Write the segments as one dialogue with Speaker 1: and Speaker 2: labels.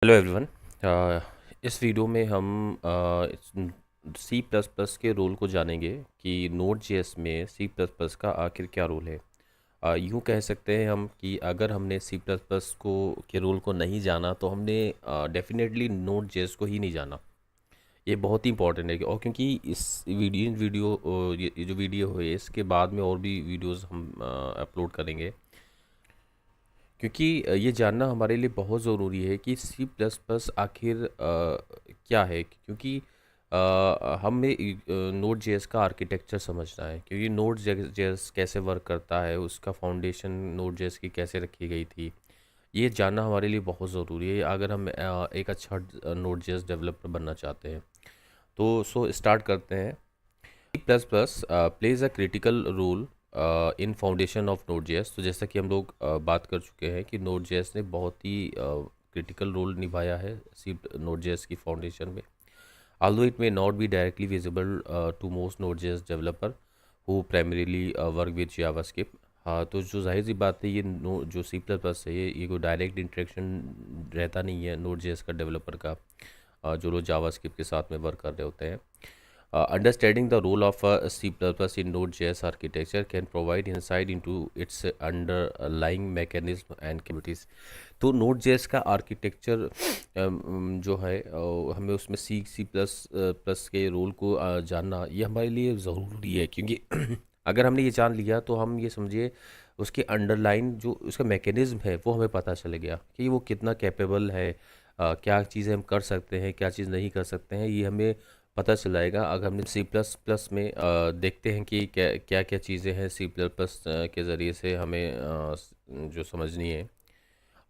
Speaker 1: Hello everyone. इस video में हम सी प्लस प्लस के रोल को जानेंगे कि नोड जेएस में सी प्लस प्लस का आखिर क्या रोल है। यूँ कह सकते हैं हम कि अगर हमने सी प्लस प्लस को के रोल को नहीं जाना तो हमने डेफिनेटली नोड जेएस को ही नहीं जाना। ये बहुत ही इंपॉर्टेंट है और क्योंकि ये जो वीडियो है इसके बाद में और भी वीडियोस हम अपलोड करेंगे, क्योंकि ये जानना हमारे लिए बहुत ज़रूरी है कि सी प्लस प्लस आखिर क्या है। क्योंकि हमें नोड जेएस का आर्किटेक्चर समझना है, क्योंकि नोड जेएस कैसे वर्क करता है, उसका फाउंडेशन नोड जेएस की कैसे रखी गई थी, ये जानना हमारे लिए बहुत ज़रूरी है अगर हम एक अच्छा नोड जेएस डेवलपर बनना चाहते हैं। तो स्टार्ट करते हैं। Plus plus plays a critical role in foundation of Node JS. तो जैसा कि हम लोग बात कर चुके हैं कि नोड जेएस ने बहुत ही क्रिटिकल रोल निभाया है सी नोड जेएस की फाउंडेशन में। although it may not be directly visible to most Node.js developer who primarily work with JavaScript। हाँ, तो जो जाहिर सी बात है, ये जो सी प्लस प्लस है ये कोई डायरेक्ट इंटरेक्शन रहता नहीं है नोड जेएस का डेवलपर का, जो लोग जावास्क्रिप्ट के साथ में वर्क कर रहे होते हैं। Understanding the role of C++ in Node.js architecture can provide insight into its underlying mechanism and capabilities। तो Node.js का आर्किटेक्चर जो है हमें उसमें सी प्लस प्लस के रोल को जानना ये हमारे लिए ज़रूरी है, क्योंकि अगर हमने ये जान लिया तो हम ये समझिए उसके अंडरलाइन जो उसका मैकेनिज्म है वो हमें पता चल गया कि वो कितना कैपेबल है, क्या चीज़ें हम कर सकते हैं, क्या चीज़ नहीं कर सकते हैं, ये हमें पता चल जाएगा। अगर हमने सी प्लस प्लस में देखते हैं कि क्या क्या क्या चीज़ें हैं सी प्लस प्लस के ज़रिए से हमें जो समझनी है।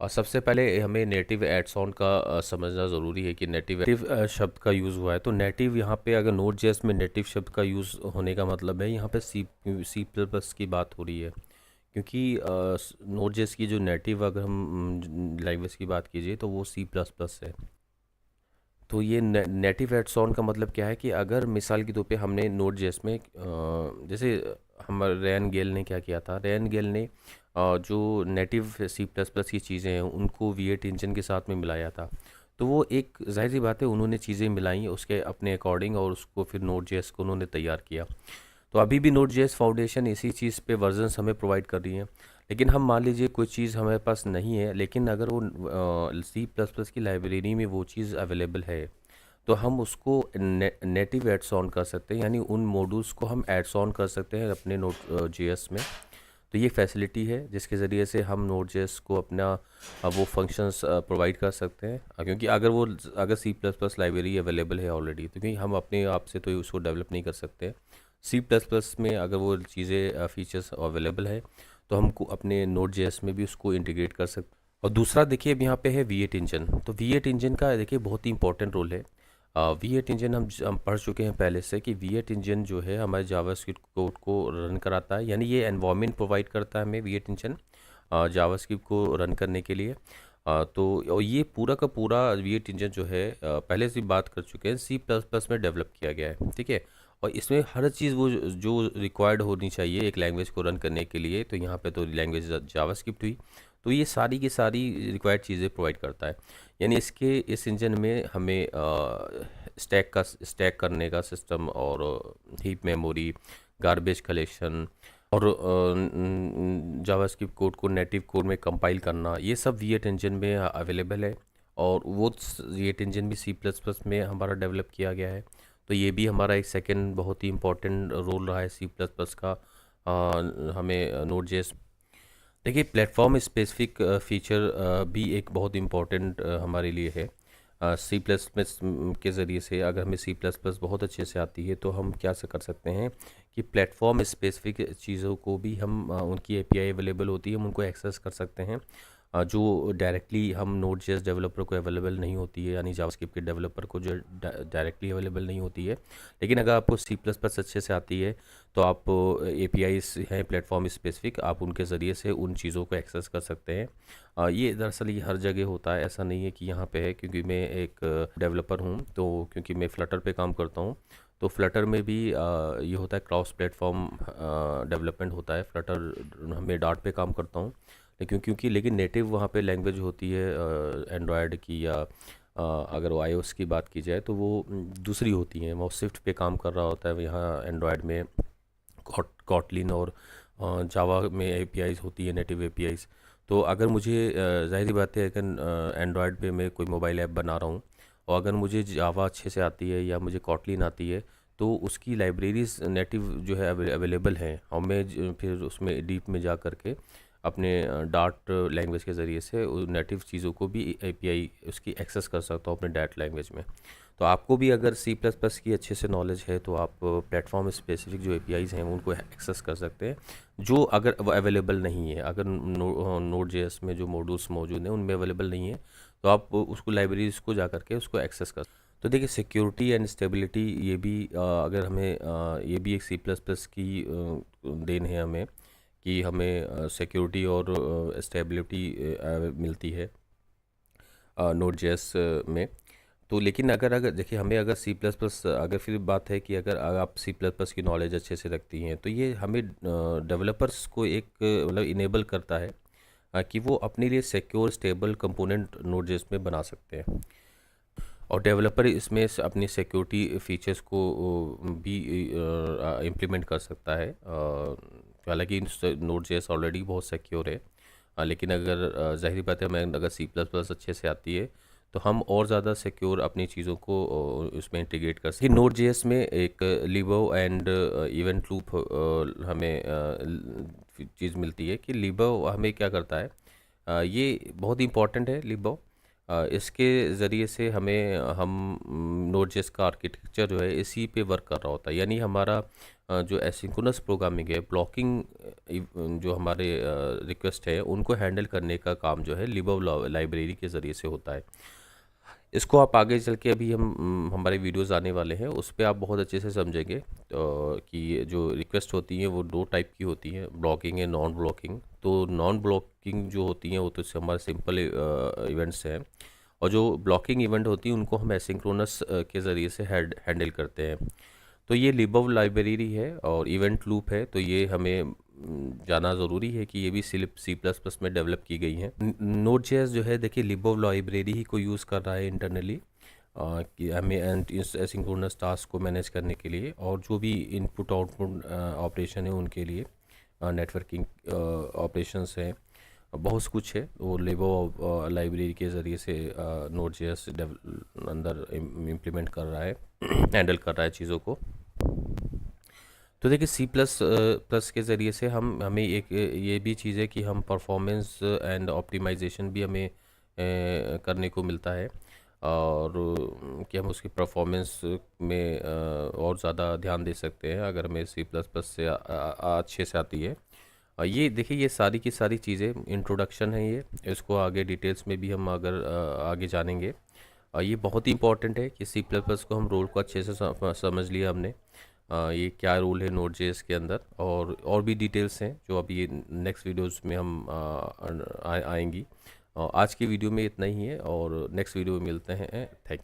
Speaker 1: और सबसे पहले हमें नेटिव एड्स ऑन का समझना ज़रूरी है कि नेटिव शब्द का यूज़ हुआ है। तो नेटिव यहाँ पे अगर नोड जेएस में नेटिव शब्द का यूज़ होने का मतलब है यहाँ पे सी प्लस प्लस की बात हो रही है, क्योंकि नोड जेएस की जो नेटिव अगर हम लैंग्वेज की बात कीजिए तो वो सी प्लस प्लस है। तो ये नेटिव एड्स ऑन का मतलब क्या है कि अगर मिसाल के तौर पे हमने नोड जेएस में जैसे हम रैन गेल ने क्या किया था, रैन गेल ने जो नेटिव सी प्लस प्लस की चीज़ें हैं उनको V8 इंजन के साथ में मिलाया था। तो वो एक जाहिर सी बात है, उन्होंने चीज़ें मिलाई उसके अपने अकॉर्डिंग और उसको फिर नोड जेएस को उन्होंने तैयार किया। तो अभी भी नोड जेएस फाउंडेशन इसी चीज़ पे वर्जन्स हमें प्रोवाइड कर रही हैं। लेकिन हम मान लीजिए कोई चीज़ हमारे पास नहीं है, लेकिन अगर वो सी प्लस प्लस की लाइब्रेरी में वो चीज़ अवेलेबल है तो हम उसको नेटिव एड्स ऑन कर सकते हैं, यानी उन मॉड्यूल्स को हम एड्स ऑन कर सकते हैं अपने नोड जेएस में। तो ये फैसिलिटी है जिसके ज़रिए से हम नोड जेएस को अपना वो फंक्शंस प्रोवाइड कर सकते हैं। क्योंकि अगर C plus plus library available है ऑलरेडी तो क्योंकि हम अपने आप से तो उसको डेवलप नहीं कर सकते। सी प्लस प्लस में अगर वो चीज़ें फीचर्स अवेलेबल है तो हमको अपने नोड जेएस में भी उसको इंटीग्रेट कर सकते हैं। और दूसरा देखिए अब यहाँ पे है V8 इंजन। तो V8 इंजन का देखिए बहुत ही इंपॉर्टेंट रोल है। V8 इंजन हम पढ़ चुके हैं पहले से कि V8 इंजन जो है हमारे जावास्क्रिप्ट कोड को रन कराता है, यानी ये एनवायरनमेंट प्रोवाइड करता है हमें V8 इंजन जावास्क्रिप्ट को रन करने के लिए। तो और ये पूरा का पूरा V8 इंजन जो है पहले से बात कर चुके हैं सी प्लस प्लस में डेवलप किया गया है, ठीक है। और इसमें हर चीज़ वो जो रिक्वायर्ड होनी चाहिए एक लैंग्वेज को रन करने के लिए, तो यहाँ पे तो लैंग्वेज जावास्क्रिप्ट हुई, तो ये सारी की सारी रिक्वायर्ड चीज़ें प्रोवाइड करता है। यानी इस इंजन में हमें स्टैक करने का सिस्टम और हीप मेमोरी, गार्बेज कलेक्शन और जावास्क्रिप्ट कोड को नेटिव कोड में कंपाइल करना, ये सब V8 इंजन में अवेलेबल है। और वो V8 इंजन भी सी प्लस प्लस में हमारा डेवलप किया गया है। तो ये भी हमारा एक सेकेंड बहुत ही इम्पोर्टेंट रोल रहा है सी प्लस प्लस का हमें नोड जेएस। देखिए प्लेटफॉर्म स्पेसिफिक फीचर भी एक बहुत इम्पॉर्टेंट हमारे लिए है। सी प्लस प्लस के ज़रिए से अगर हमें सी प्लस प्लस बहुत अच्छे से आती है तो हम क्या से कर सकते हैं कि प्लेटफॉर्म स्पेसिफिक चीज़ों को भी हम उनकी एपीआई अवेलेबल होती है, हम उनको एक्सेस कर सकते हैं जो डायरेक्टली हम नोड जेएस डेवलपर को अवेलेबल नहीं होती है, यानी जावास्क्रिप्ट के डेवलपर को जो डायरेक्टली अवेलेबल नहीं होती है। लेकिन अगर आपको सी प्लस प्लस अच्छे से आती है तो आप एपीआईज हैं प्लेटफॉर्म स्पेसिफिक, आप उनके ज़रिए से उन चीज़ों को एक्सेस कर सकते हैं। ये दरअसल ये हर जगह होता है, ऐसा नहीं है कि यहाँ पे है। क्योंकि मैं एक डेवलपर हूँ, तो क्योंकि मैं फ्लटर पे काम करता हूँ, तो फ्लटर में भी ये होता है क्रॉस प्लेटफॉर्म डेवलपमेंट होता है। फ्लटर मैं डार्ट पे काम करता हूँ, क्योंकि लेकिन नेटिव वहाँ पे लैंग्वेज होती है एंड्रॉयड की, या अगर वो आईओएस की बात की जाए तो वो दूसरी होती हैं। वो स्विफ्ट पे काम कर रहा होता है, यहाँ एंड्रॉयड में कॉटलिन और जावा में एपीआईज होती है, नेटिव एपीआईज। तो अगर मुझे ज़ाहिर सी बात है, अगर एंड्रॉयड पे मैं कोई मोबाइल ऐप बना रहा हूँ और अगर मुझे जावा अच्छे से आती है या मुझे कॉटलिन आती है, तो उसकी लाइब्रेरीज नेटिव जो है अवेलेबल हैं, और मैं फिर उसमें डीप में जा करके अपने डार्ट लैंग्वेज के ज़रिए से नेटिव चीज़ों को भी एपीआई उसकी एक्सेस कर सकता हूँ अपने डार्ट लैंग्वेज में। तो आपको भी अगर सी प्लस प्लस की अच्छे से नॉलेज है तो आप प्लेटफॉर्म स्पेसिफिक जो एपीआईज़ हैं उनको एक्सेस कर सकते हैं, जो अगर वो अवेलेबल नहीं है। अगर नोड जेएस में जो मॉड्यूल्स मौजूद हैं उनमें अवेलेबल नहीं है, तो आप उसको लाइब्रेरीज को जा करके उसको एक्सेस कर। तो देखिए, सिक्योरिटी एंड स्टेबिलिटी ये भी अगर हमें ये भी एक सी प्लस प्लस की देन है हमें, कि हमें सिक्योरिटी और स्टेबिलिटी मिलती है नोड जेएस में। तो लेकिन अगर अगर देखिए, हमें अगर सी प्लस प्लस, अगर फिर बात है कि अगर आप सी प्लस प्लस की नॉलेज अच्छे से रखती हैं, तो ये हमें डेवलपर्स को एक मतलब इनेबल करता है कि वो अपने लिए secure stable component node JS में बना सकते हैं। और डेवलपर इसमें अपनी सिक्योरिटी फीचर्स को भी इम्प्लीमेंट कर सकता है। हालांकि नोड जेएस ऑलरेडी बहुत सिक्योर है, लेकिन अगर ज़ाहिर बात है, हमें अगर सी प्लस प्लस अच्छे से आती है तो हम और ज़्यादा सिक्योर अपनी चीज़ों को उसमें इंटीग्रेट कर सकते हैं। नोड जेएस में एक लिबो एंड इवेंट लूप हमें चीज़ मिलती है कि लिबो हमें क्या करता है। ये बहुत इंपॉर्टेंट है लिबो। इसके ज़रिए से हम नोड जेएस का आर्किटेक्चर जो है इसी पे वर्क कर रहा होता है। यानी हमारा जो एसिंक्रोनस प्रोग्रामिंग है, ब्लॉकिंग जो हमारे रिक्वेस्ट है उनको हैंडल करने का काम जो है लिबो लाइब्रेरी के ज़रिए से होता है। इसको आप आगे चल के, अभी हमारे वीडियोस आने वाले हैं उस पर आप बहुत अच्छे से समझेंगे कि जो रिक्वेस्ट होती हैं वो दो टाइप की होती हैं, ब्लॉकिंग है, नॉन ब्लॉकिंग। तो नॉन ब्लॉकिंग जो होती हैं वो तो हमारे सिंपल इवेंट्स हैं, और जो ब्लॉकिंग इवेंट होती हैं उनको हम एसिंक्रोनस के ज़रिए से हैंडल करते हैं। तो ये लिबव लाइब्रेरी है और इवेंट लूप है, तो ये हमें जाना ज़रूरी है कि ये भी सी प्लस प्लस में डेवलप की गई हैं। नोड जेएस जो है, देखिए, लिबव लाइब्रेरी ही को यूज़ कर रहा है इंटरनली कि हमें एसिंक्रोनस टास्क को मैनेज करने के लिए, और जो भी इनपुट आउटपुट ऑपरेशन है उनके लिए, नेटवर्किंग ऑपरेशंस हैं, बहुत कुछ है, वो लिबव लाइब्रेरी के ज़रिए से नोड जेएस अंदर इम्प्लीमेंट कर रहा है, हैंडल कर रहा है चीज़ों को। तो देखिए, सी प्लस प्लस के ज़रिए से हमें एक ये भी चीज़ है कि हम परफॉर्मेंस एंड ऑप्टिमाइजेशन भी हमें करने को मिलता है, और कि हम उसकी परफॉर्मेंस में और ज़्यादा ध्यान दे सकते हैं अगर हमें सी प्लस प्लस से अच्छे से आती है। ये देखिए, ये सारी की सारी चीज़ें इंट्रोडक्शन है, ये इसको आगे डिटेल्स में भी हम अगर आगे जानेंगे। ये बहुत ही इंपॉर्टेंट है कि सी प्लस प्लस को हम रोल को अच्छे से समझ लिया हमने, ये क्या रोल है नोड जेएस के अंदर, और भी डिटेल्स हैं जो अभी नेक्स्ट वीडियोस में हम आएंगी। आज की वीडियो में इतना ही है, और नेक्स्ट वीडियो में मिलते हैं। Thank you.